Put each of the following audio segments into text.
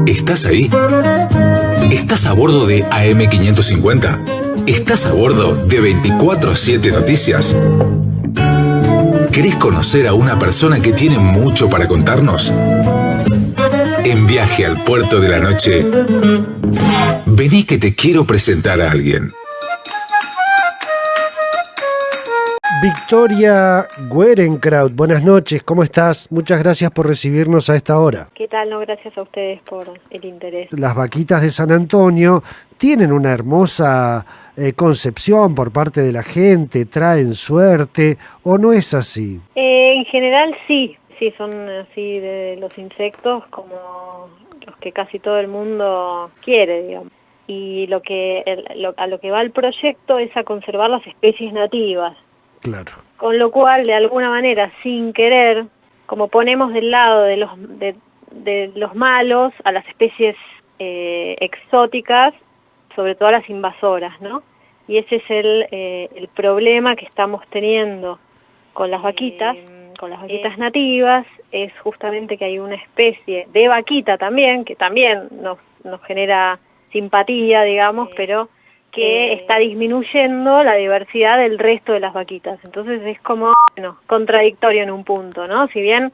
¿Estás ahí? ¿Estás a bordo de AM550? ¿Estás a bordo de 24/7 Noticias? ¿Querés conocer a una persona que tiene mucho para contarnos? En Viaje al Puerto de la Noche, vení que te quiero presentar a alguien. Victoria Guerenkraut, buenas noches, ¿cómo estás? Muchas gracias por recibirnos a esta hora. ¿Qué tal? No, gracias a ustedes por el interés. Las vaquitas de San Antonio tienen una hermosa concepción por parte de la gente, traen suerte, ¿o no es así? En general sí, son así de los insectos como los que casi todo el mundo quiere, digamos. Y a lo que va el proyecto es a conservar las especies nativas. Claro. Con lo cual, de alguna manera, sin querer, como ponemos del lado de los malos a las especies exóticas, sobre todo a las invasoras, ¿no? Y ese es el problema que estamos teniendo con las vaquitas nativas, es justamente que hay una especie de vaquita también, que también nos genera simpatía, digamos, pero que está disminuyendo la diversidad del resto de las vaquitas. Entonces es como, contradictorio en un punto, ¿no? Si bien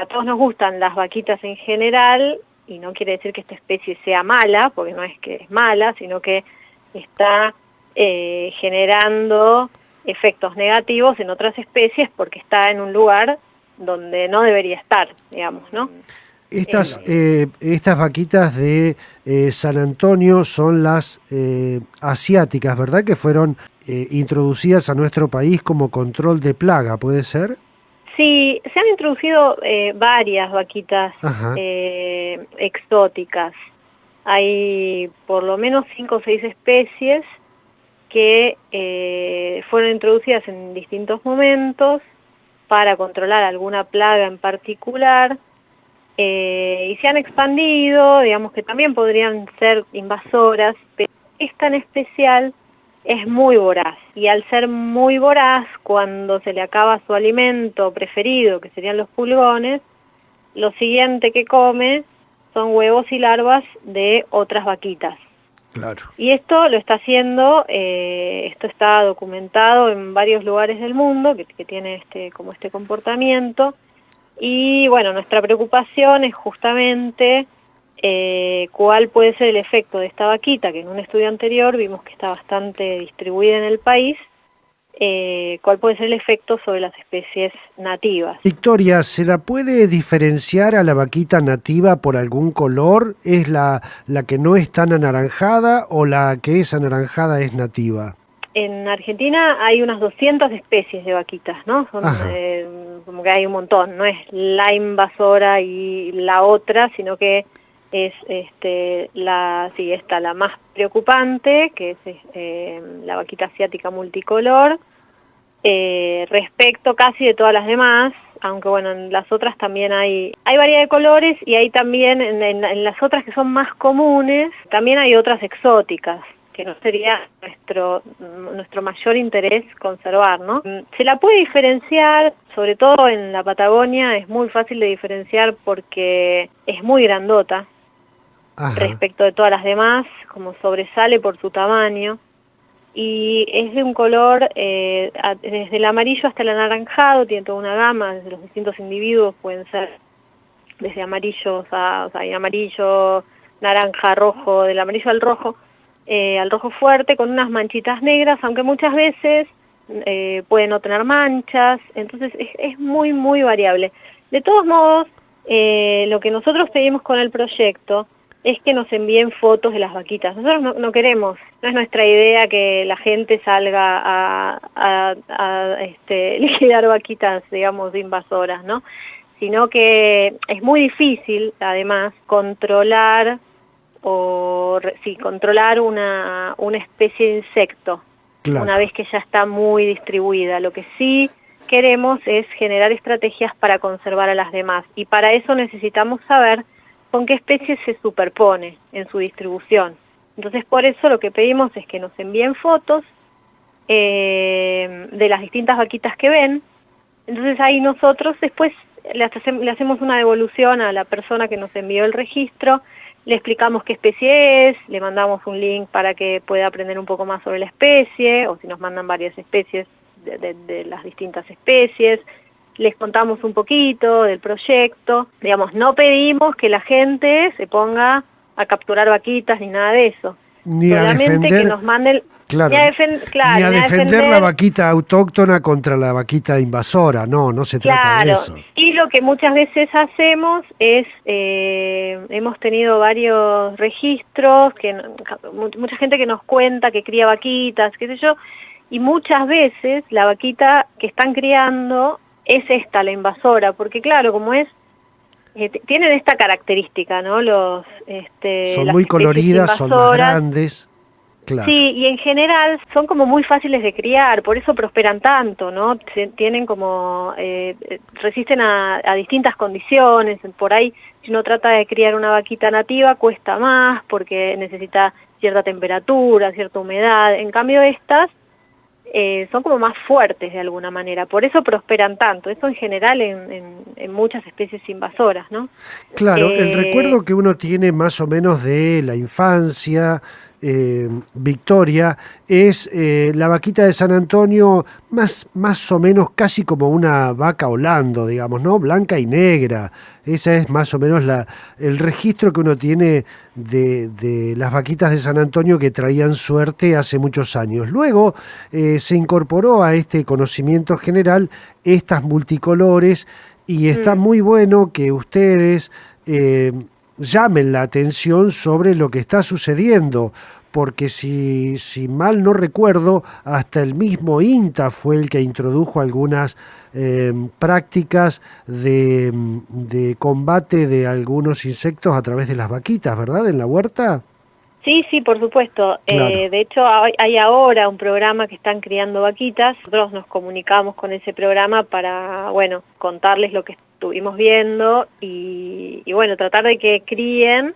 a todos nos gustan las vaquitas en general, y no quiere decir que esta especie sea mala, porque no es que es mala, sino que está generando efectos negativos en otras especies porque está en un lugar donde no debería estar, digamos, ¿no? Estas vaquitas de San Antonio son las asiáticas, ¿verdad? Que fueron introducidas a nuestro país como control de plaga, ¿puede ser? Sí, se han introducido varias vaquitas exóticas. Hay por lo menos 5 o 6 especies que fueron introducidas en distintos momentos para controlar alguna plaga en particular. Y se han expandido, digamos que también podrían ser invasoras, pero esta en especial es muy voraz. Y al ser muy voraz, cuando se le acaba su alimento preferido, que serían los pulgones, lo siguiente que come son huevos y larvas de otras vaquitas. Claro. Y esto lo está haciendo, esto está documentado en varios lugares del mundo, que tiene como este comportamiento. Y bueno, nuestra preocupación es justamente cuál puede ser el efecto de esta vaquita, que en un estudio anterior vimos que está bastante distribuida en el país, cuál puede ser el efecto sobre las especies nativas. Victoria, ¿se la puede diferenciar a la vaquita nativa por algún color? ¿Es la que no es tan anaranjada o la que es anaranjada es nativa? En Argentina hay unas 200 especies de vaquitas, ¿no? Son como que hay un montón, no es la invasora y la otra, sino que es la más preocupante, que es la vaquita asiática multicolor, respecto casi de todas las demás, aunque bueno, en las otras también hay variedad de colores, y hay también en las otras que son más comunes, también hay otras exóticas, que no sería nuestro mayor interés conservar, ¿no? Se la puede diferenciar, sobre todo en la Patagonia, es muy fácil de diferenciar porque es muy grandota respecto de todas las demás, como sobresale por su tamaño, y es de un color, desde el amarillo hasta el anaranjado, tiene toda una gama, desde los distintos individuos pueden ser desde amarillos hay amarillo, naranja, rojo, del amarillo al rojo fuerte, con unas manchitas negras, aunque muchas veces pueden no tener manchas, entonces es muy, muy variable. De todos modos, lo que nosotros pedimos con el proyecto es que nos envíen fotos de las vaquitas. Nosotros no queremos, no es nuestra idea que la gente salga a liquidar vaquitas, digamos, invasoras, ¿no? Sino que es muy difícil, además, controlar una especie de insecto, claro, una vez que ya está muy distribuida. Lo que sí queremos es generar estrategias para conservar a las demás, y para eso necesitamos saber con qué especie se superpone en su distribución. Entonces, por eso lo que pedimos es que nos envíen fotos de las distintas vaquitas que ven. Entonces ahí nosotros después le hacemos una devolución a la persona que nos envió el registro, le explicamos qué especie es, le mandamos un link para que pueda aprender un poco más sobre la especie, o si nos mandan varias especies, de las distintas especies, les contamos un poquito del proyecto. Digamos, no pedimos que la gente se ponga a capturar vaquitas ni nada de eso. Ni solamente a defender, que nos manden, claro, ni a defender la vaquita autóctona contra la vaquita invasora, no se trata de eso. Y lo que muchas veces hacemos es, hemos tenido varios registros, mucha gente que nos cuenta que cría vaquitas, qué sé yo, y muchas veces la vaquita que están criando es esta, la invasora, porque claro, como es, tienen esta característica, ¿no? Son las muy coloridas, son más grandes. Claro. Sí, y en general son como muy fáciles de criar, por eso prosperan tanto, ¿no? Tienen como, resisten a distintas condiciones, por ahí si uno trata de criar una vaquita nativa cuesta más porque necesita cierta temperatura, cierta humedad, en cambio estas son como más fuertes de alguna manera, por eso prosperan tanto, eso en general en muchas especies invasoras, ¿no? Claro, el recuerdo que uno tiene más o menos de la infancia, Victoria, es la vaquita de San Antonio más o menos casi como una vaca holando, digamos, ¿no? Blanca y negra. Esa es más o menos el registro que uno tiene de las vaquitas de San Antonio que traían suerte hace muchos años. Luego se incorporó a este conocimiento general estas multicolores y está muy bueno que ustedes llamen la atención sobre lo que está sucediendo, porque si mal no recuerdo, hasta el mismo INTA fue el que introdujo algunas prácticas de combate de algunos insectos a través de las vaquitas, ¿verdad? En la huerta. Sí, por supuesto. Claro. De hecho, hay ahora un programa que están criando vaquitas. Nosotros nos comunicamos con ese programa para, bueno, contarles lo que estuvimos viendo y bueno, tratar de que críen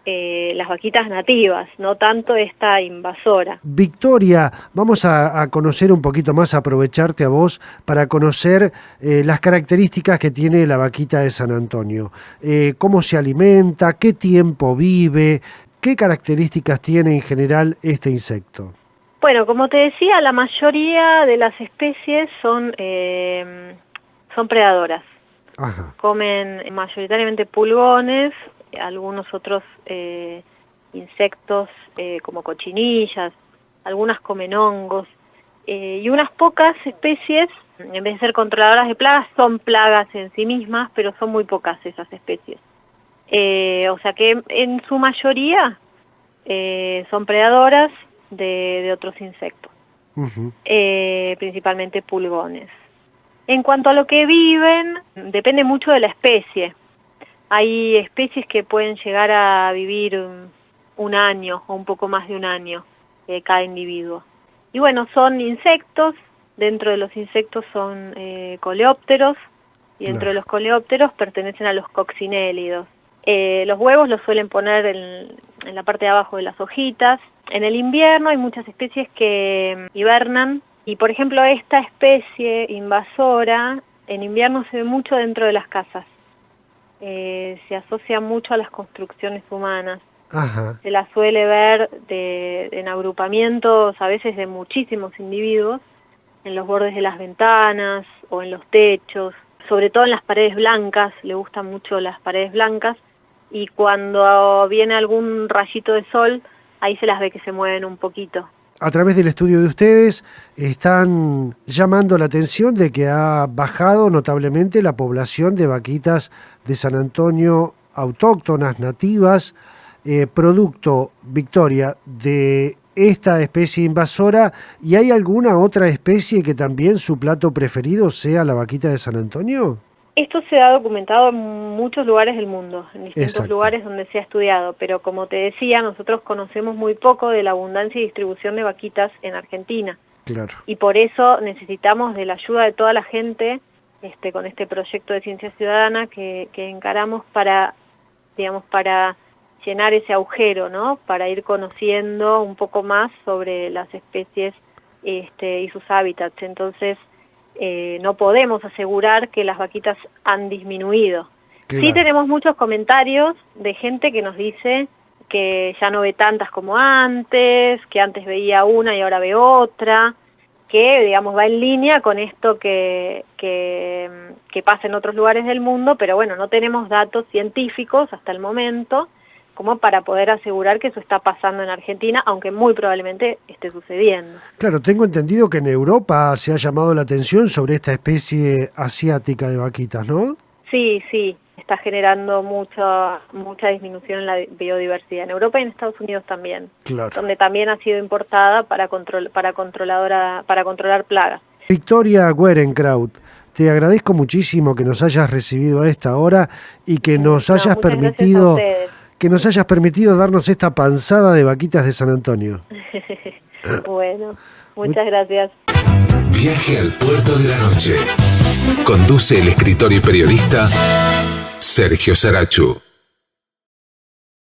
las vaquitas nativas, no tanto esta invasora. Victoria, vamos a conocer un poquito más, aprovecharte a vos para conocer las características que tiene la vaquita de San Antonio. Cómo se alimenta, qué tiempo vive, qué características tiene en general este insecto. Bueno, como te decía, la mayoría de las especies son predadoras. Ajá. Comen mayoritariamente pulgones, algunos otros insectos como cochinillas, algunas comen hongos, y unas pocas especies, en vez de ser controladoras de plagas, son plagas en sí mismas, pero son muy pocas esas especies. O sea que en su mayoría son predadoras de otros insectos, principalmente pulgones. En cuanto a lo que viven, depende mucho de la especie. Hay especies que pueden llegar a vivir un año o un poco más de un año cada individuo. Y bueno, son insectos, dentro de los insectos son coleópteros, y dentro de los coleópteros pertenecen a los coccinélidos. Los huevos los suelen poner en la parte de abajo de las hojitas. En el invierno hay muchas especies que hibernan, y por ejemplo esta especie invasora en invierno se ve mucho dentro de las casas. Se asocia mucho a las construcciones humanas. Ajá. Se la suele ver en agrupamientos a veces de muchísimos individuos, en los bordes de las ventanas o en los techos, sobre todo en las paredes blancas, le gustan mucho las paredes blancas, y cuando viene algún rayito de sol, ahí se las ve que se mueven un poquito. A través del estudio de ustedes están llamando la atención de que ha bajado notablemente la población de vaquitas de San Antonio autóctonas, nativas, producto, Victoria, de esta especie invasora. ¿Y hay alguna otra especie que también su plato preferido sea la vaquita de San Antonio? Esto se ha documentado en muchos lugares del mundo, en distintos Exacto. lugares donde se ha estudiado, pero como te decía, nosotros conocemos muy poco de la abundancia y distribución de vaquitas en Argentina. Claro. Y por eso necesitamos de la ayuda de toda la gente con este proyecto de ciencia ciudadana que encaramos para, digamos, para llenar ese agujero, ¿no? Para ir conociendo un poco más sobre las especies y sus hábitats. Entonces, no podemos asegurar que las vaquitas han disminuido. Claro. Sí tenemos muchos comentarios de gente que nos dice que ya no ve tantas como antes, que antes veía una y ahora ve otra, que digamos va en línea con esto que pasa en otros lugares del mundo, pero bueno, no tenemos datos científicos hasta el momento como para poder asegurar que eso está pasando en Argentina, aunque muy probablemente esté sucediendo. Claro, tengo entendido que en Europa se ha llamado la atención sobre esta especie asiática de vaquitas, ¿no? Sí, está generando mucha disminución en la biodiversidad en Europa y en Estados Unidos también, Claro. donde también ha sido importada para controlar plagas. Victoria Guerenkraut, te agradezco muchísimo que nos hayas recibido a esta hora y que nos hayas muchas gracias a permitido ustedes. que nos hayas permitido darnos esta panzada de vaquitas de San Antonio. Bueno, muchas gracias. Viaje al puerto de la noche. Conduce el escritor y periodista Sergio Sarachu.